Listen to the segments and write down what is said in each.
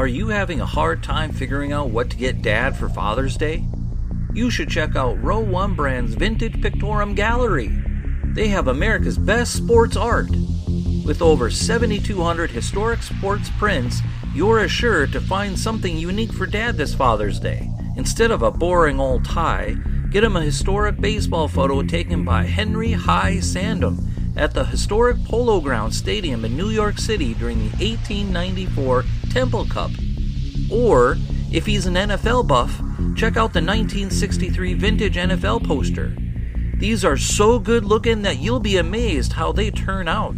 Are you having a hard time figuring out what to get Dad for Father's Day? You should check out Row 1 Brand's Vintage Pictorum Gallery. They have America's best sports art. With over 7,200 historic sports prints, you're assured to find something unique for Dad this Father's Day. Instead of a boring old tie, get him a historic baseball photo taken by Henry High Sandom at the historic Polo Grounds Stadium in New York City during the 1894 Temple Cup. Or, if he's an NFL buff, check out the 1963 vintage NFL poster. These are so good looking that you'll be amazed how they turn out.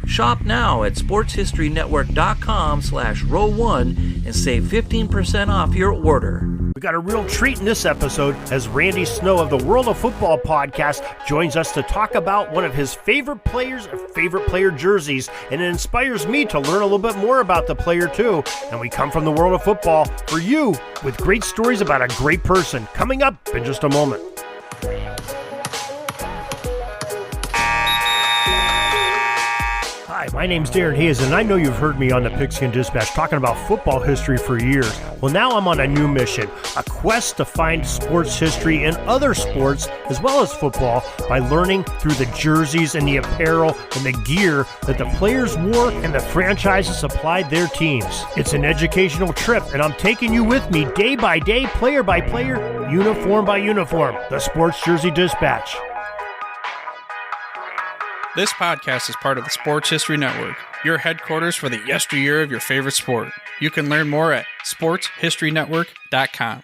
Shop now at sportshistorynetwork.com/row1 and save 15% off your order. We got a real treat in this episode as Randy Snow of the World of Football podcast joins us to talk about one of his favorite players' favorite player jerseys, and it inspires me to learn a little bit more about the player too. And we come from the world of football for you with great stories about a great person. Coming up in just a moment. Hi, my name's Darren Hayes, and I know you've heard me on the Pigskin Dispatch talking about football history for years. Well, now I'm on a new mission, a quest to find sports history in other sports as well as football by learning through the jerseys and the apparel and the gear that the players wore and the franchises supplied their teams. It's an educational trip, and I'm taking you with me day by day, player by player, uniform by uniform. The Sports Jersey Dispatch. This podcast is part of the Sports History Network, your headquarters for the yesteryear of your favorite sport. You can learn more at sportshistorynetwork.com.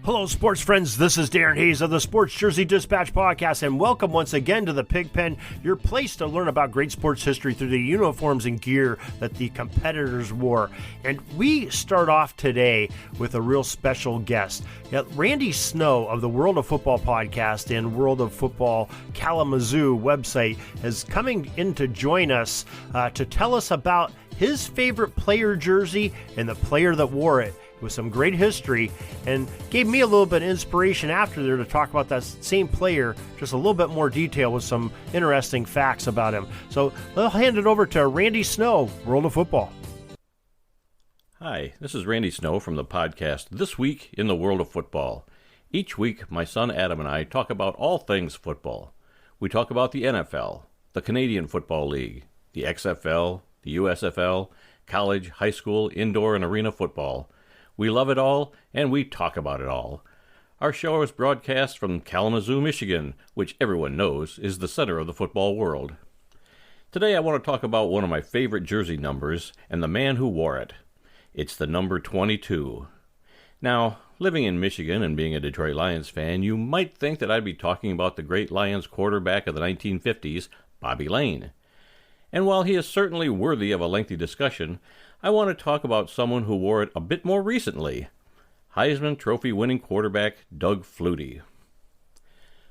Hello, sports friends. This is Darren Hayes of the Sports Jersey Dispatch podcast, and welcome once again to the Pigpen, your place to learn about great sports history through the uniforms and gear that the competitors wore. And we start off today with a real special guest. Randy Snow of the World of Football podcast and World of Football Kalamazoo website is coming in to join us to tell us about his favorite player jersey and the player that wore it, with some great history, and gave me a little bit of inspiration after there to talk about that same player, just a little bit more detail with some interesting facts about him. So I'll hand it over to Randy Snow, World of Football. Hi, this is Randy Snow from the podcast This Week in the World of Football. Each week, my son Adam and I talk about all things football. We talk about the NFL, the Canadian Football League, the XFL, the USFL, college, high school, indoor, and arena football. We love it all, and we talk about it all. Our show is broadcast from Kalamazoo, Michigan, which everyone knows is the center of the football world. Today I want to talk about one of my favorite jersey numbers and the man who wore it. It's the number 22. Now, living in Michigan and being a Detroit Lions fan, you might think that I'd be talking about the great Lions quarterback of the 1950s, Bobby Lane. And while he is certainly worthy of a lengthy discussion, I want to talk about someone who wore it a bit more recently, Heisman Trophy-winning quarterback Doug Flutie.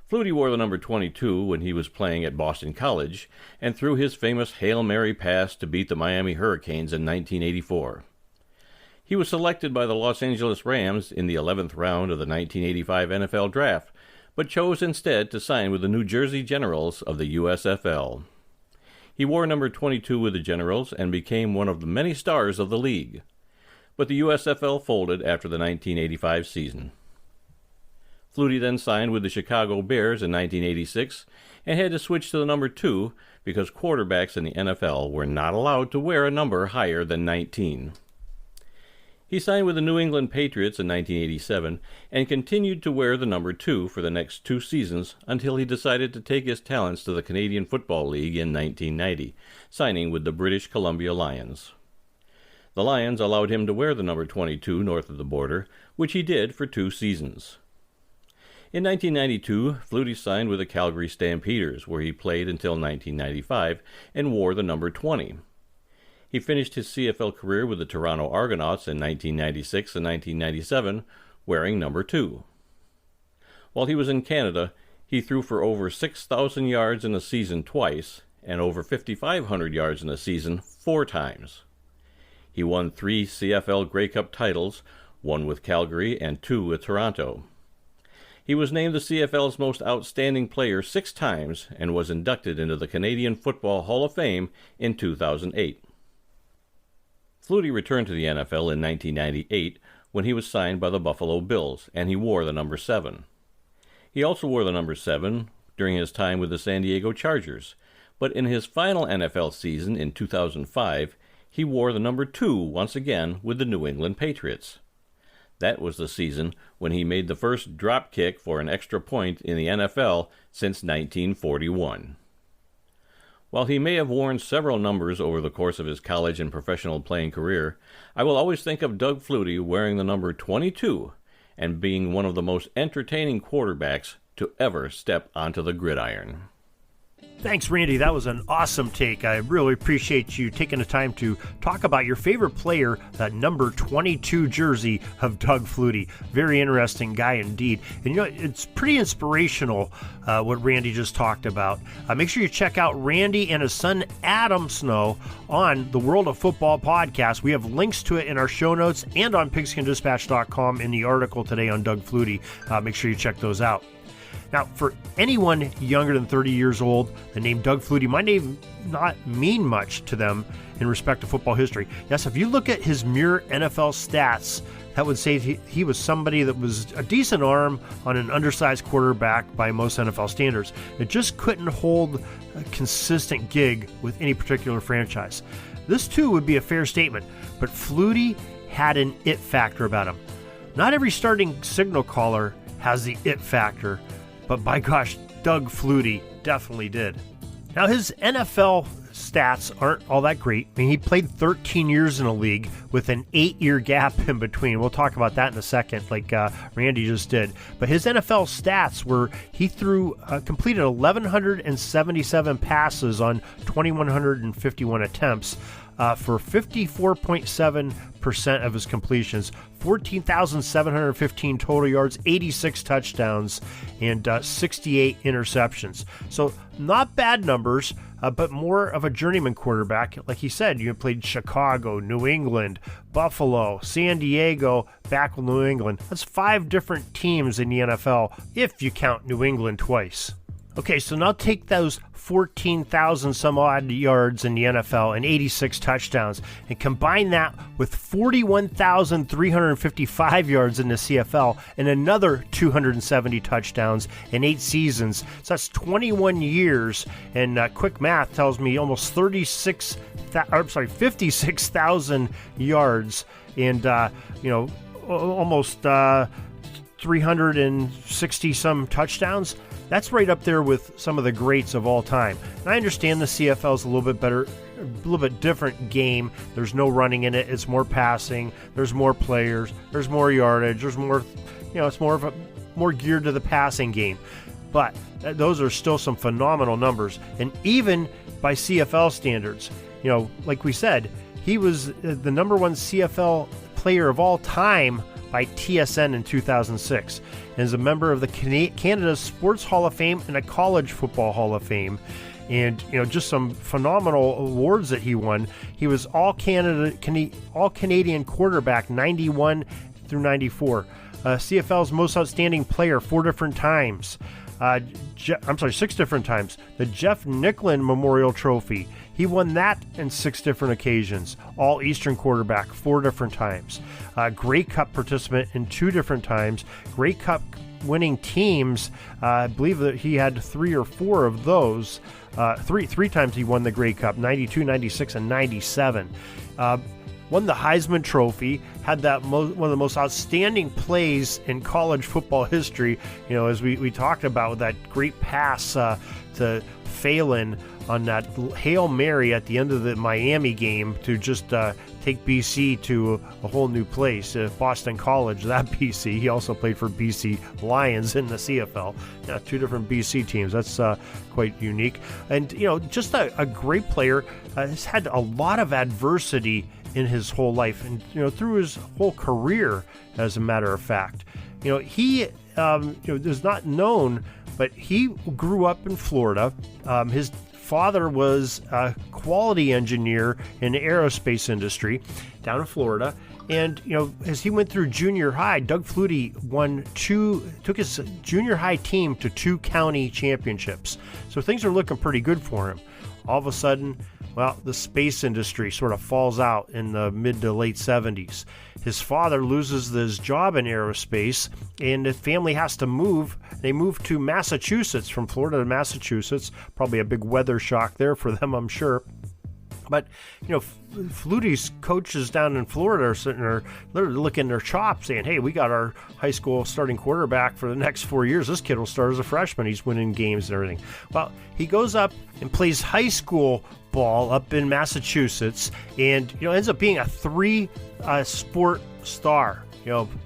Flutie wore the number 22 when he was playing at Boston College and threw his famous Hail Mary pass to beat the Miami Hurricanes in 1984. He was selected by the Los Angeles Rams in the 11th round of the 1985 NFL Draft, but chose instead to sign with the New Jersey Generals of the USFL. He wore number 22 with the Generals and became one of the many stars of the league. But the USFL folded after the 1985 season. Flutie then signed with the Chicago Bears in 1986 and had to switch to the number 2 because quarterbacks in the NFL were not allowed to wear a number higher than 19. He signed with the New England Patriots in 1987 and continued to wear the number 2 for the next 2 seasons until he decided to take his talents to the Canadian Football League in 1990, signing with the British Columbia Lions. The Lions allowed him to wear the number 22 north of the border, which he did for 2 seasons. In 1992, Flutie signed with the Calgary Stampeders, where he played until 1995 and wore the number 20. He finished his CFL career with the Toronto Argonauts in 1996 and 1997, wearing number 2. While he was in Canada, he threw for over 6,000 yards in a season twice and over 5,500 yards in a season 4 times. He won 3 CFL Grey Cup titles, 1 with Calgary and 2 with Toronto. He was named the CFL's most outstanding player 6 times and was inducted into the Canadian Football Hall of Fame in 2008. Flutie returned to the NFL in 1998 when he was signed by the Buffalo Bills, and he wore the number 7. He also wore the number 7 during his time with the San Diego Chargers, but in his final NFL season in 2005, he wore the number 2 once again with the New England Patriots. That was the season when he made the first drop kick for an extra point in the NFL since 1941. While he may have worn several numbers over the course of his college and professional playing career, I will always think of Doug Flutie wearing the number 22 and being one of the most entertaining quarterbacks to ever step onto the gridiron. Thanks, Randy. That was an awesome take. I really appreciate you taking the time to talk about your favorite player, that number 22 jersey of Doug Flutie. Very interesting guy indeed. And it's pretty inspirational what Randy just talked about. Make sure you check out Randy and his son Adam Snow on the World of Football podcast. We have links to it in our show notes and on pigskindispatch.com in the article today on Doug Flutie. Make sure you check those out. Now, for anyone younger than 30 years old, the name Doug Flutie might not mean much to them in respect to football history. Yes, if you look at his mere NFL stats, that would say he was somebody that was a decent arm on an undersized quarterback by most NFL standards. It just couldn't hold a consistent gig with any particular franchise. This, too, would be a fair statement, but Flutie had an it factor about him. Not every starting signal caller has the it factor, but by gosh, Doug Flutie definitely did. Now, his NFL stats aren't all that great. I mean, he played 13 years in the league with an 8-year gap in between. We'll talk about that in a second, like Randy just did. But his NFL stats were he completed 1,177 passes on 2,151 attempts for 54.7% of his completions, 14,715 total yards, 86 touchdowns, and 68 interceptions. So not bad numbers, but more of a journeyman quarterback. Like he said, you played Chicago, New England, Buffalo, San Diego, back with New England. That's 5 different teams in the NFL, if you count New England twice. Okay, so now take those 14,000 some odd yards in the NFL and 86 touchdowns and combine that with 41,355 yards in the CFL and another 270 touchdowns in 8 seasons. So that's 21 years, and quick math tells me almost 56,000 yards and almost 360 some touchdowns. That's right up there with some of the greats of all time. And I understand the CFL is a little bit better, a little bit different game. There's no running in it. It's more passing. There's more players. There's more yardage. There's more, it's more geared to the passing game. But those are still some phenomenal numbers. And even by CFL standards, like we said, he was the number 1 CFL player of all time by TSN in 2006, and is a member of the Canada's Sports Hall of Fame and a College Football Hall of Fame. And just some phenomenal awards that he won. He was all Canadian quarterback 91 through 94. CFL's most outstanding player 4 different times. 6 different times. The Jeff Nicklin Memorial Trophy. He won that in 6 different occasions. All Eastern quarterback 4 different times. Grey Cup participant in 2 different times. Grey Cup winning teams, I believe that he had 3 or 4 of those. Three times he won the Grey Cup, 92, 96, and 97. Won the Heisman Trophy, had that one of the most outstanding plays in college football history, as we talked about, with that great pass to Phelan on that Hail Mary at the end of the Miami game to just take BC to a whole new place, Boston College, that BC. He also played for BC Lions in the CFL. 2 different BC teams. That's quite unique. And, just a great player. Has had a lot of adversity in his whole life and, through his whole career, as a matter of fact. He is not known, but he grew up in Florida. His father was a quality engineer in the aerospace industry down in Florida. And, as he went through junior high, Doug Flutie took his junior high team to 2 county championships. So things are looking pretty good for him. All of a sudden, Well, the space industry sort of falls out in the mid to late 70s. His father loses his job in aerospace, and the family has to move. They move to Massachusetts, from Florida to Massachusetts. Probably a big weather shock there for them, I'm sure. But, Flutie's coaches down in Florida are sitting there literally licking their chops saying, hey, we got our high school starting quarterback for the next 4 years. This kid will start as a freshman. He's winning games and everything. Well, he goes up and plays high school ball up in Massachusetts and, ends up being a three-sport star.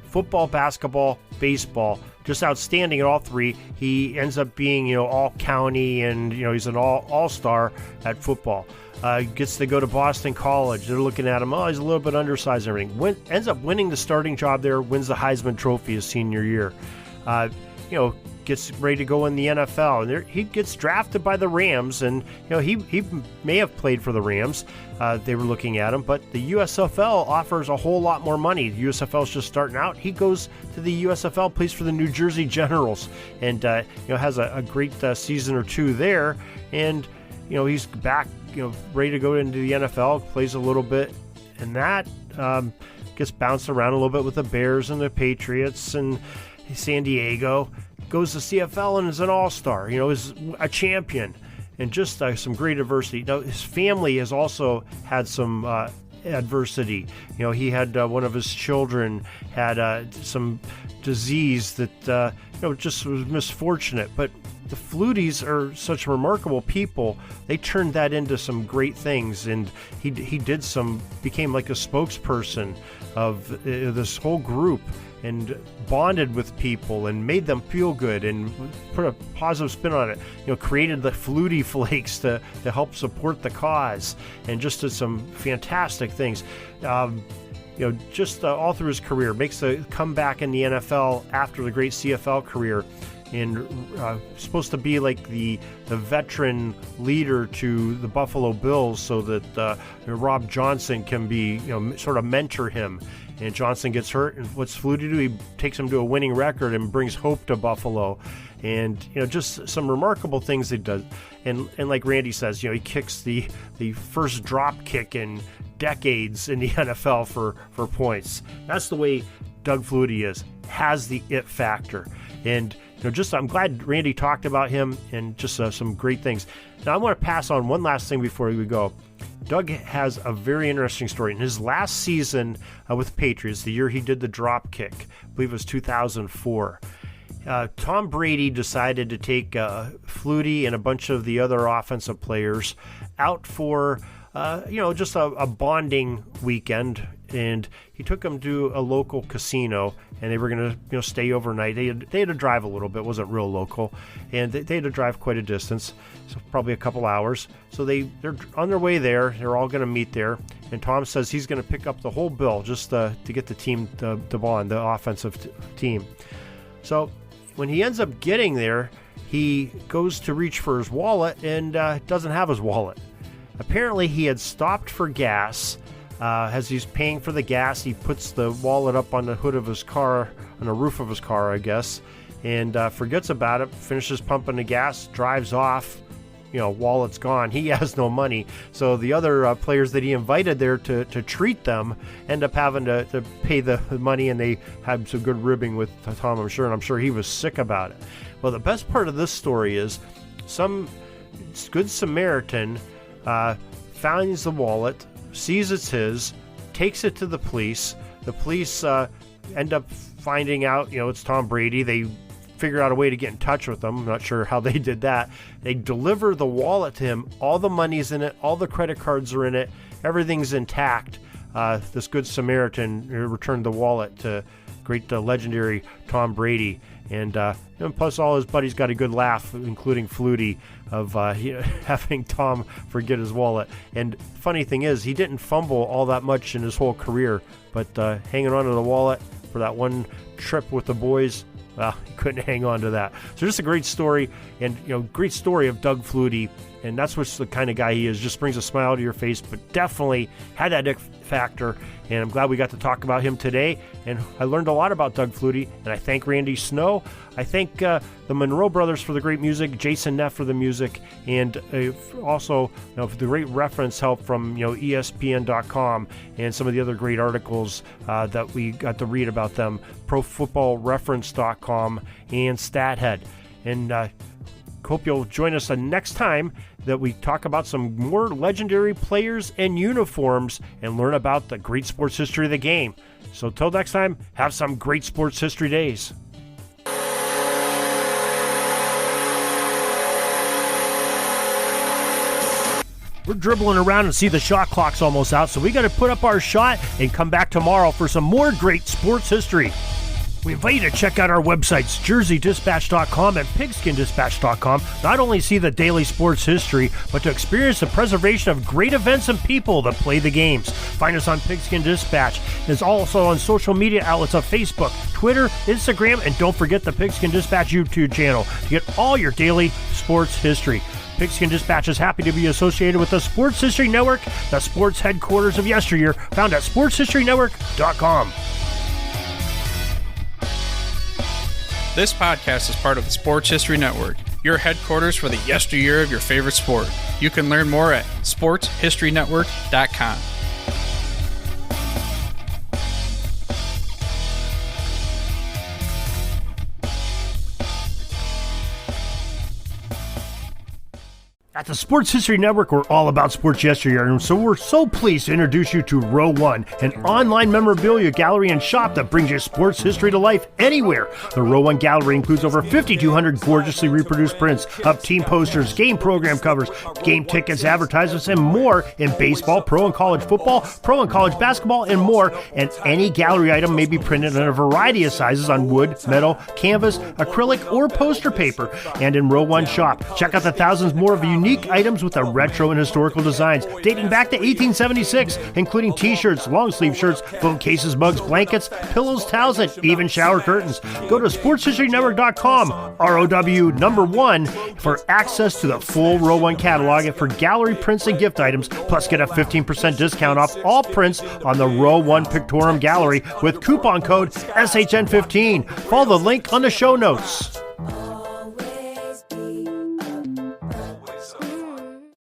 Football, basketball, baseball, just outstanding at all three. He ends up being, all county and, he's an all-star at football. Gets to go to Boston College. They're looking at him. Oh, he's a little bit undersized and everything. Ends up winning the starting job there, wins the Heisman Trophy his senior year. Gets ready to go in the NFL. And he gets drafted by the Rams, and he may have played for the Rams. They were looking at him, but the USFL offers a whole lot more money. The USFL is just starting out. He goes to the USFL, plays for the New Jersey Generals, and has a great season or two there. And he's back, ready to go into the NFL, plays a little bit, and that gets bounced around a little bit with the Bears and the Patriots and San Diego. Goes to CFL and is an all-star, is a champion, and just some great adversity. Now, his family has also had some adversity. He had one of his children had some disease that, just was misfortunate, but the Fluties are such remarkable people. They turned that into some great things, and he became like a spokesperson of this whole group and bonded with people and made them feel good and put a positive spin on it. Created the Flutie Flakes to help support the cause, and just did some fantastic things. All through his career, makes a comeback in the NFL after the great CFL career, and supposed to be like the veteran leader to the Buffalo Bills, so that Rob Johnson can be sort of mentor him. And Johnson gets hurt, and what's Flutie do? He takes him to a winning record and brings hope to Buffalo. And just some remarkable things he does. And like Randy says, he kicks the first drop kick in decades in the NFL for points. That's the way Doug Flutie is. Has the it factor. And I'm glad Randy talked about him, and just some great things. Now I want to pass on one last thing before we go. Doug has a very interesting story. In his last season with Patriots, the year he did the drop kick, I believe it was 2004, Tom Brady decided to take Flutie and a bunch of the other offensive players out for just a bonding weekend, and he took them to a local casino, and they were going to stay overnight. They had to drive a little bit, wasn't real local, and they had to drive quite a distance, so probably a couple hours. So they're on their way there. They're all going to meet there, and Tom says he's going to pick up the whole bill just to get the team to bond, the offensive team. So when he ends up getting there, he goes to reach for his wallet and doesn't have his wallet. Apparently he had stopped for gas. As he's paying for the gas, he puts the wallet up on the hood of his car, on the roof of his car, I guess, and forgets about it, finishes pumping the gas, drives off. Wallet's gone. He has no money. So the other players that he invited there to treat them end up having to pay the money, and they had some good ribbing with Tom, I'm sure, and I'm sure he was sick about it. Well, the best part of this story is some good Samaritan finds the wallet, sees it's his, takes it to the police. The police end up finding out, it's Tom Brady. They figure out a way to get in touch with him. I'm not sure how they did that. They deliver the wallet to him. All the money's in it. All the credit cards are in it. Everything's intact. This good Samaritan returned the wallet to great legendary Tom Brady. And plus all his buddies got a good laugh, including Flutie, of having Tom forget his wallet. And funny thing is, he didn't fumble all that much in his whole career, but hanging on to the wallet for that one trip with the boys, well, he couldn't hang on to that. So just a great story, and great story of Doug Flutie, And that's what's the kind of guy he is. Just brings a smile to your face, but definitely had that factor. And I'm glad we got to talk about him today. And I learned a lot about Doug Flutie. And I thank Randy Snow. I thank the Monroe brothers for the great music, Jason Neff for the music, and also for the great reference help from ESPN.com and some of the other great articles that we got to read about them, ProFootballReference.com and StatHead. And hope you'll join us the next time that we talk about some more legendary players and uniforms and learn about the great sports history of the game. So till next time, have some great sports history days. We're dribbling around and see the shot clock's almost out, so we got to put up our shot and come back tomorrow for some more great sports history. We invite you to check out our websites, JerseyDispatch.com and PigskinDispatch.com. Not only see the daily sports history, but to experience the preservation of great events and people that play the games. Find us on Pigskin Dispatch. It's also on social media outlets of Facebook, Twitter, Instagram, and don't forget the Pigskin Dispatch YouTube channel to get all your daily sports history. Pigskin Dispatch is happy to be associated with the Sports History Network, the sports headquarters of yesteryear, found at sportshistorynetwork.com. This podcast is part of the Sports History Network, your headquarters for the yesteryear of your favorite sport. You can learn more at sportshistorynetwork.com. At the Sports History Network, we're all about sports yesteryear, and so we're so pleased to introduce you to Row One, an online memorabilia gallery and shop that brings your sports history to life anywhere. The Row One gallery includes over 5,200 gorgeously reproduced prints of team posters, game program covers, game tickets, advertisements, and more in baseball, pro and college football, pro and college basketball, and more. And any gallery item may be printed in a variety of sizes on wood, metal, canvas, acrylic, or poster paper. And in Row One shop, check out the thousands more of unique items with the retro and historical designs dating back to 1876, including t-shirts, long-sleeve shirts, phone cases, mugs, blankets, pillows, towels, and even shower curtains. Go to sportshistorynetwork.com, ROW1, for access to the full Row One catalog and for gallery prints and gift items, plus get a 15% discount off all prints on the Row One Pictorum Gallery with coupon code SHN15. Follow the link on the show notes.